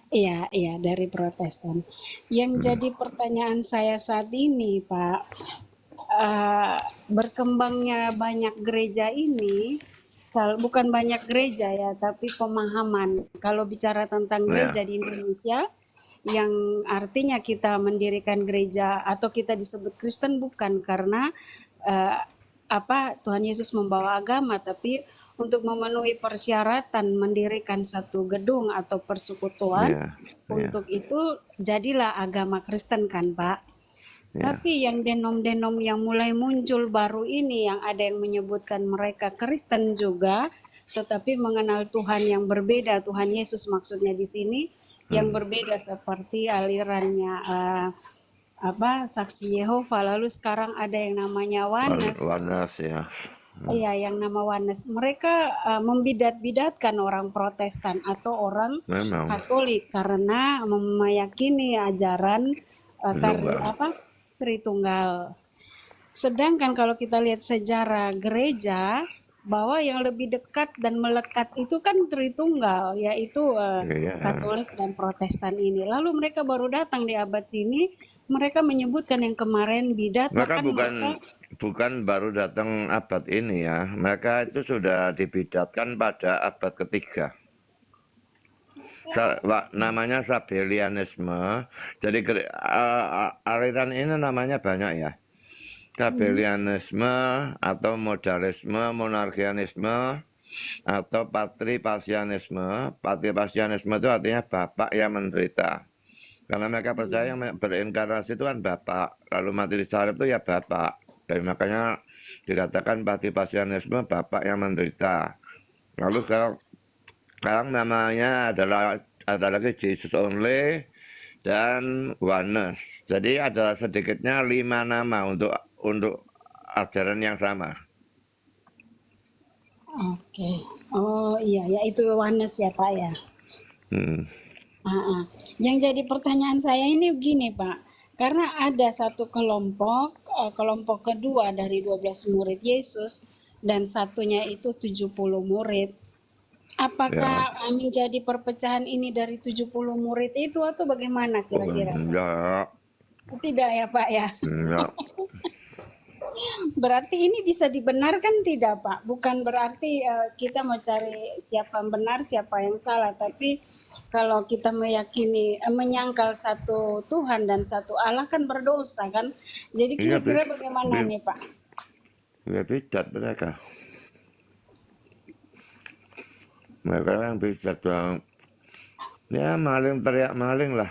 Iya, iya, dari Protestan. Yang Hmm. jadi pertanyaan saya saat ini, Pak, eee, berkembangnya banyak gereja ini, bukan banyak gereja ya, tapi pemahaman. Kalau bicara tentang gereja Ya, di Indonesia, yang artinya kita mendirikan gereja atau kita disebut Kristen bukan karena eh, Tuhan Yesus membawa agama, tapi untuk memenuhi persyaratan mendirikan satu gedung atau persekutuan, ya, untuk ya, itu jadilah agama Kristen kan Pak. ya. Tapi yang denom-denom yang mulai muncul baru ini, yang ada yang menyebutkan mereka Kristen juga, tetapi mengenal Tuhan yang berbeda, Tuhan Yesus maksudnya di sini, yang Hmm. berbeda seperti alirannya Saksi Yehova. Lalu sekarang ada yang namanya Wanes. Warnas ya. Hmm. Iya, yang nama Wanes. Mereka membidat-bidatkan orang Protestan atau orang Memang Katolik karena meyakini ajaran tunggal. Tritunggal. Sedangkan kalau kita lihat sejarah gereja, bahwa yang lebih dekat dan melekat itu kan Tritunggal, yaitu Iya. Katolik dan Protestan ini. Lalu mereka baru datang di abad sini, mereka menyebutkan yang kemarin bidat, Mereka bahkan bukan mereka bukan baru datang abad ini ya. Mereka itu sudah dibidatkan pada abad ketiga. Namanya Sabellianisme. Jadi aliran ini namanya banyak ya. hmm, Sabellianisme atau modalisme, monarkianisme atau patripasianisme. Patripasianisme itu artinya bapak yang menderita. Karena mereka percaya yang berinkarnasi itu kan bapak, lalu mati di salib itu ya bapak. Dan makanya dikatakan patripasianisme bapak yang menderita. Lalu sekarang namanya ada lagi Jesus Only dan Oneness. Jadi ada sedikitnya 5 nama untuk ajaran yang sama. oke. Oh iya, ya itu Wanes ya Pak ya. Hmm. Ah, ah. Yang jadi pertanyaan saya ini gini Pak, karena ada satu kelompok, kelompok kedua dari 12 murid Yesus, dan satunya itu 70 murid. Apakah Ya, menjadi perpecahan ini dari 70 murid itu atau bagaimana oh, kira-kira Pak? enggak, Tidak ya Pak ya? enggak. Berarti ini bisa dibenarkan tidak, Pak? Bukan berarti kita mau cari siapa yang benar, siapa yang salah, tapi kalau kita meyakini, menyangkal satu Tuhan dan satu Allah kan berdosa kan? Jadi Iya, kira-kira bagaimana nih, Pak? bidat mereka. Mereka yang bidat bang. Ya maling teriak maling lah.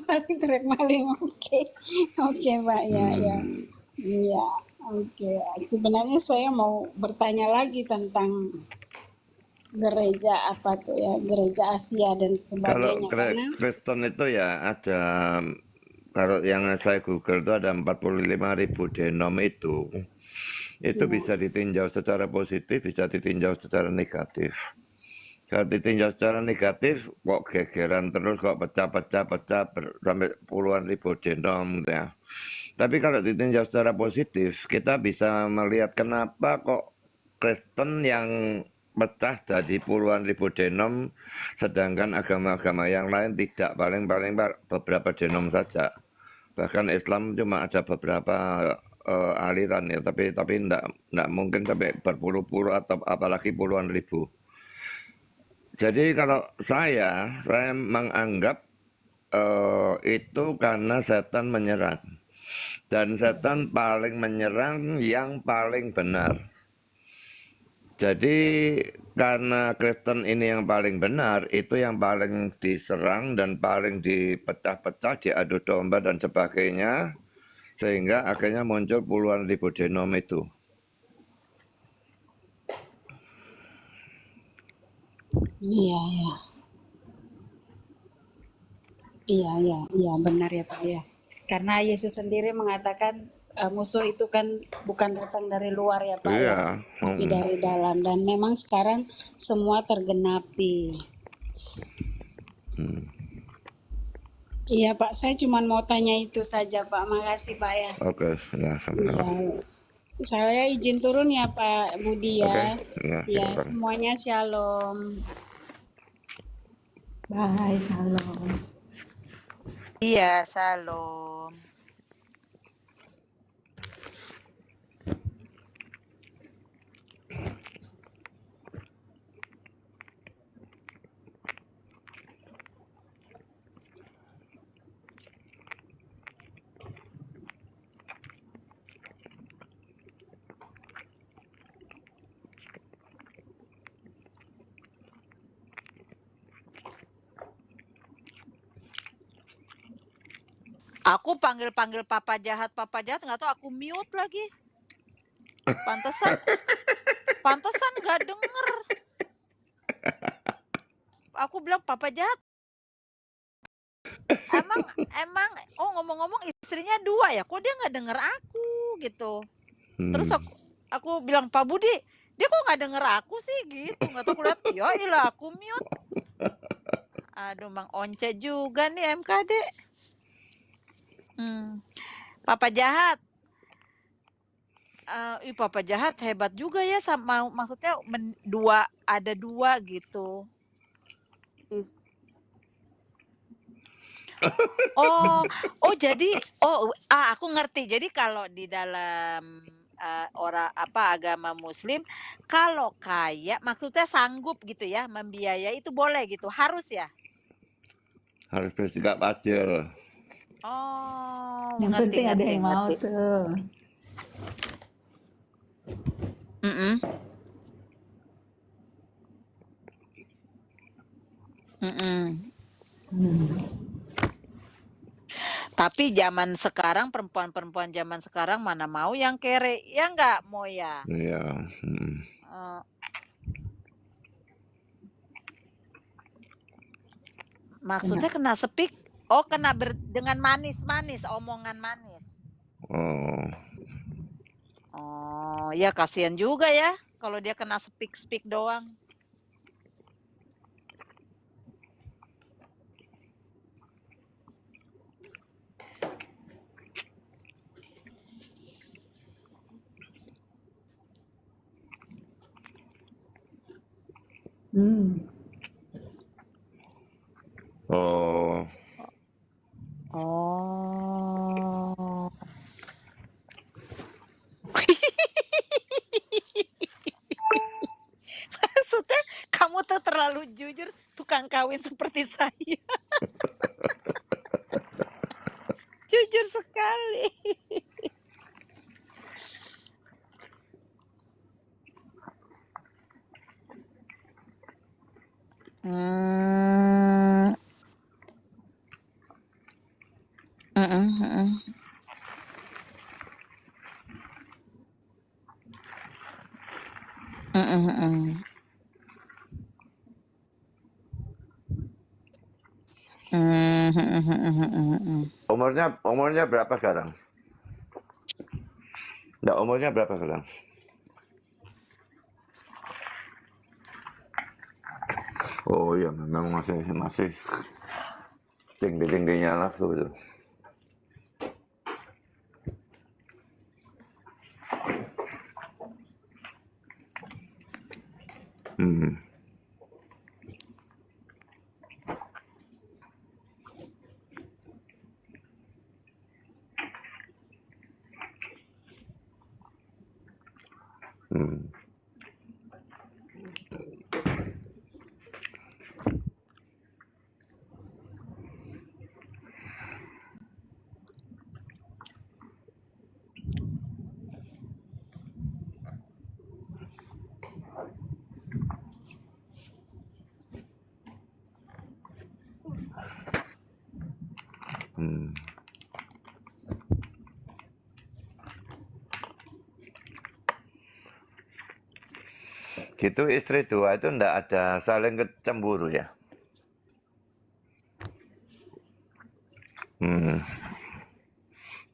Maling teriak maling, oke, oke, Pak, ya, ya, Hmm. iya, oke. Sebenarnya saya mau bertanya lagi tentang gereja apa tuh ya, gereja Asia dan Kalau sebagainya, karena Kristen itu ya ada, kalau yang saya Google itu ada 45.000 denom itu. Itu ya, bisa ditinjau secara positif, bisa ditinjau secara negatif. Kalau ditinjau secara negatif, kok gegeran terus, kok pecah-pecah sampai puluhan ribu denom gitu ya. Tapi kalau ditinjau secara positif, kita bisa melihat kenapa kok Kristen yang pecah jadi puluhan ribu denom, sedangkan agama-agama yang lain tidak, paling-paling beberapa denom saja. Bahkan Islam cuma ada beberapa aliran ya, tapi enggak mungkin sampai berpuluh-puluh atau apalagi puluhan ribu. Jadi kalau saya menganggap itu karena setan menyerang. Dan setan paling menyerang yang paling benar. Jadi karena Kristen ini yang paling benar, itu yang paling diserang dan paling dipecah-pecah, diadu domba dan sebagainya, sehingga akhirnya muncul puluhan ribu denom itu. iya, iya. Iya, iya, iya, benar ya Pak ya. Karena Yesus sendiri mengatakan musuh itu kan bukan datang dari luar ya Pak ya, Iya, tapi dari dalam. Dan memang sekarang semua tergenapi. Iya Pak, saya cuma mau tanya itu saja Pak. Makasih Pak ya. oke, ya Iya, sama-sama. saya izin turun ya Pak Budi ya. Oke, ya Ya, silakan. semuanya shalom. Bye, salam. Iya, salam. Aku panggil-panggil papa jahat nggak tahu aku mute lagi. Pantesan, pantesan nggak denger. Aku bilang papa jahat. Emang, emang, oh ngomong-ngomong istrinya 2 ya, kok dia nggak denger aku gitu. Terus Hmm. aku bilang, Pak Budi, dia kok nggak denger aku sih gitu. Nggak tahu aku lihat, ya ilah aku mute. Aduh, Mang Once juga nih MKD. Papa jahat. Papa jahat hebat juga ya, sama maksudnya ada 2 gitu. Oh, jadi aku ngerti. Jadi kalau di dalam, agama muslim, kalau kaya maksudnya sanggup gitu ya, membiayai itu boleh gitu, harus ya? Harus bersikap adil. Oh, Yang ngerti penting ada ngerti yang mau ngerti. tuh. Mhm. Mhm. Tapi zaman sekarang, perempuan-perempuan zaman sekarang mana mau yang kere, ya nggak, Moya? Iya. Eee, maksudnya kena speak? Oh, kena dengan manis-manis, omongan manis. Oh. Oh, ya kasihan juga ya kalau dia kena speak-speak doang. Oh. Oh. Maksudnya kamu tuh terlalu jujur, tukang kawin seperti saya. Jujur sekali. Mmm. Mhm mhm. Mhm mhm. Mhm mhm mhm. Umurnya berapa sekarang? Nggak, umurnya berapa sekarang? Oh iya, memang masih tinggi-tingginya nafsu itu. Hmm. Hmm. Hmm. Gitu istri 2 itu ndak ada saling cemburu ya? Hmm.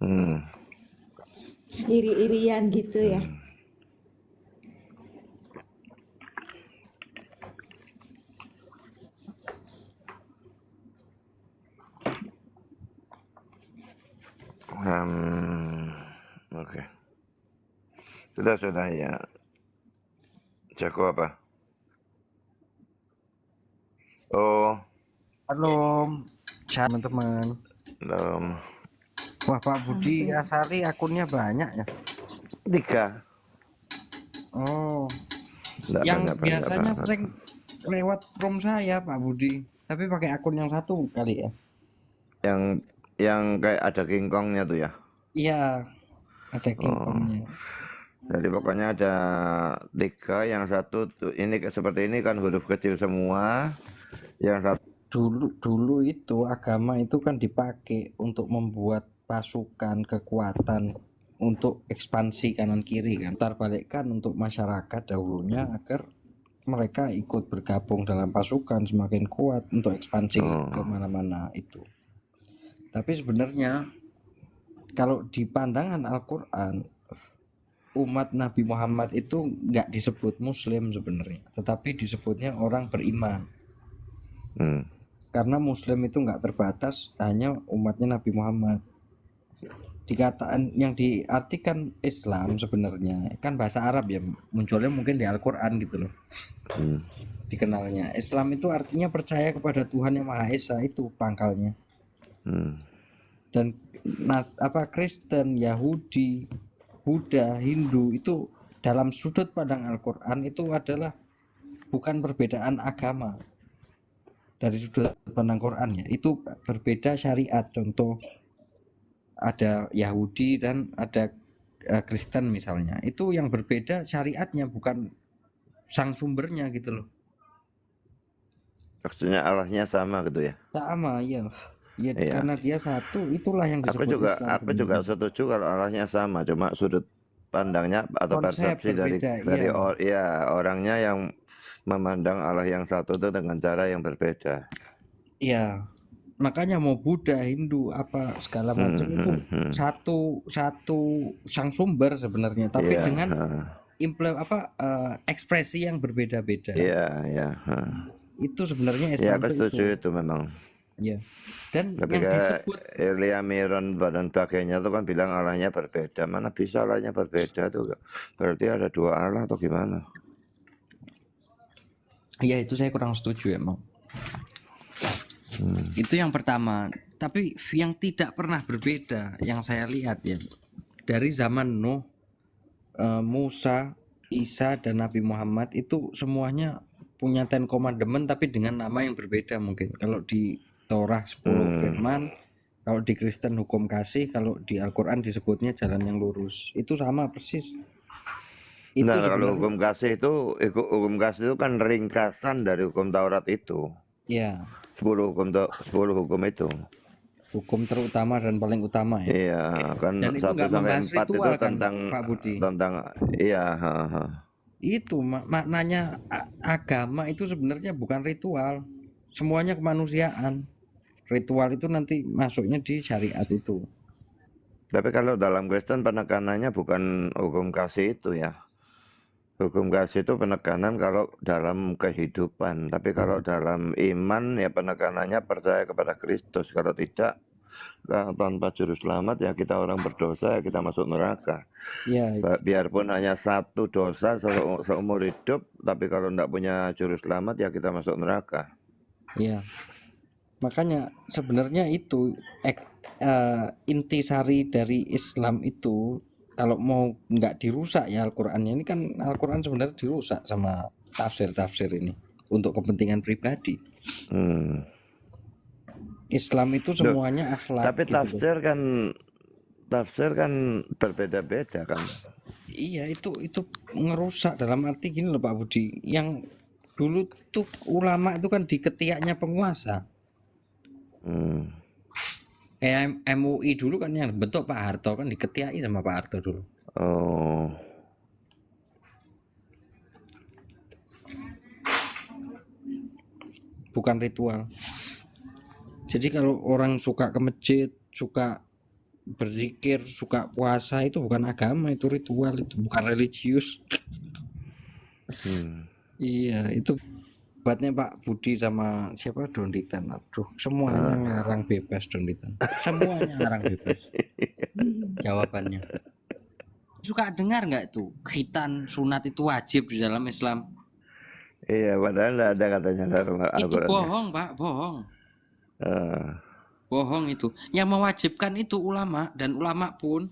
Hmm. Iri-irian gitu ya. Oke. Sudah ya. Jago apa? Oh, Shalom, teman-teman. Belum. Wah, Pak Budi Asari akunnya banyak ya. 3. Oh, Enggak yang banyak-banyak biasanya banget. sering lewat room saya, Pak Budi. Tapi pakai akun yang satu kali ya. Yang kayak ada kingkongnya tuh ya. Iya, ada Oh. kingkongnya. Jadi pokoknya ada 3, yang satu tuh ini seperti ini kan huruf kecil semua. Yang satu Dulu itu agama itu kan dipakai untuk membuat pasukan kekuatan untuk ekspansi kanan kiri kan. Ntar balikkan untuk masyarakat dahulunya agar mereka ikut bergabung dalam pasukan semakin kuat untuk ekspansi kemana-mana itu. Tapi sebenarnya kalau di pandangan Al-Quran, umat Nabi Muhammad itu nggak disebut Muslim sebenarnya, tetapi disebutnya orang beriman. Karena Muslim itu nggak terbatas hanya umatnya Nabi Muhammad. Dikataan yang diartikan Islam sebenarnya kan bahasa Arab ya, munculnya mungkin di Al-Quran gitu loh. Dikenalnya Islam itu artinya percaya kepada Tuhan yang Maha Esa, itu pangkalnya. Dan Kristen, Yahudi, Buddha, Hindu itu dalam sudut pandang Al-Quran itu adalah bukan perbedaan agama. Dari sudut pandang Quran ya, itu berbeda syariat. Contoh ada Yahudi dan ada Kristen misalnya, itu yang berbeda syariatnya, bukan sang sumbernya gitu loh. maksudnya Allahnya sama gitu ya. Sama ya. Ya, Iya. karena dia satu, itulah yang disebut Islam. Aku juga setuju kalau Allahnya sama, cuma sudut pandangnya atau Konsep persepsi berbeda, dari orangnya yang memandang Allah yang satu itu dengan cara yang berbeda. Iya. Makanya mau Buddha, Hindu, apa segala macam itu satu sang sumber sebenarnya, tapi dengan ekspresi yang berbeda-beda. Iya. Itu sebenarnya Ya, Islam aku setuju itu memang. Ya. Dan Tapi yang kayak disebut Elia Miron dan sebagainya itu kan bilang Allahnya berbeda. Mana bisa Allahnya berbeda tuh? Berarti ada 2 Allah atau gimana? ya itu saya kurang setuju emang. Itu yang pertama. Tapi yang tidak pernah berbeda yang saya lihat ya, dari zaman Nuh, Musa, Isa dan Nabi Muhammad itu semuanya punya 10 commandment tapi dengan nama yang berbeda mungkin. Kalau di Torah 10 firman, kalau di Kristen hukum kasih, kalau di Al-Quran disebutnya jalan yang lurus. Itu sama persis. Itu Nah, sebenarnya, kalau hukum kasih itu kan ringkasan dari hukum Taurat itu. ya, 10 hukum itu. hukum terutama dan paling utama ya. Iya, kan Dan itu 1 nggak sampai membahas 4 itu ritual kan, tentang Pak Budi? iya, Itu maknanya agama itu sebenarnya bukan ritual, semuanya kemanusiaan. Ritual itu nanti masuknya di syariat itu. Tapi kalau dalam Kristen penekanannya bukan hukum kasih itu ya. Hukum kasih itu penekanan kalau dalam kehidupan. Tapi kalau dalam iman ya penekanannya percaya kepada Kristus. Kalau tidak, tanpa juru selamat ya kita orang berdosa, ya kita masuk neraka. Ya, Biarpun hanya 1 dosa seumur hidup, tapi kalau tidak punya juru selamat ya kita masuk neraka. ya. Makanya sebenarnya itu intisari dari Islam itu, kalau mau nggak dirusak ya Al-Qur'annya ini kan, Al-Qur'an sebenarnya dirusak sama tafsir-tafsir ini untuk kepentingan pribadi. Islam itu semuanya akhlak. Tapi gitu. tafsir kan berbeda-beda kan. Iya, itu ngerusak dalam arti gini loh Pak Budi. Yang dulu tuh ulama itu kan di ketiaknya penguasa. Kayak MUI dulu kan yang bentuk Pak Harto kan diketiaki sama Pak Harto dulu. Oh. Bukan ritual. Jadi kalau orang suka ke masjid, suka berzikir, suka puasa, itu bukan agama, itu ritual, itu bukan religius. Iya, itu buatnya Pak Budi sama siapa Donditan. Aduh, semuanya ngarang bebas Donditan. Semuanya ngarang bebas. Jawabannya. Suka dengar nggak tuh khitan sunat itu wajib di dalam Islam? Iya, padahal nggak ada katanya dalam Itu Al-Quran. bohong Pak, bohong. Eh, Bohong itu. Yang mewajibkan itu ulama, dan ulama pun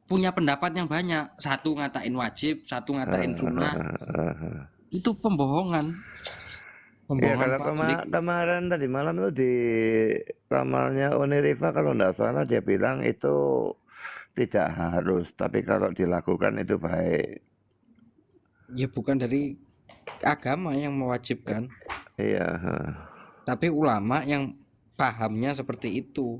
punya pendapat yang banyak. Satu ngatain wajib, satu ngatain sunnah. Itu pembohongan. Ya Pembohongan kalau publik. kemarin tadi malam itu di ramalnya Uniriva kalau nggak salah dia bilang itu tidak harus, tapi kalau dilakukan itu baik. Ya bukan dari agama yang mewajibkan, Iya. tapi ulama yang pahamnya seperti itu.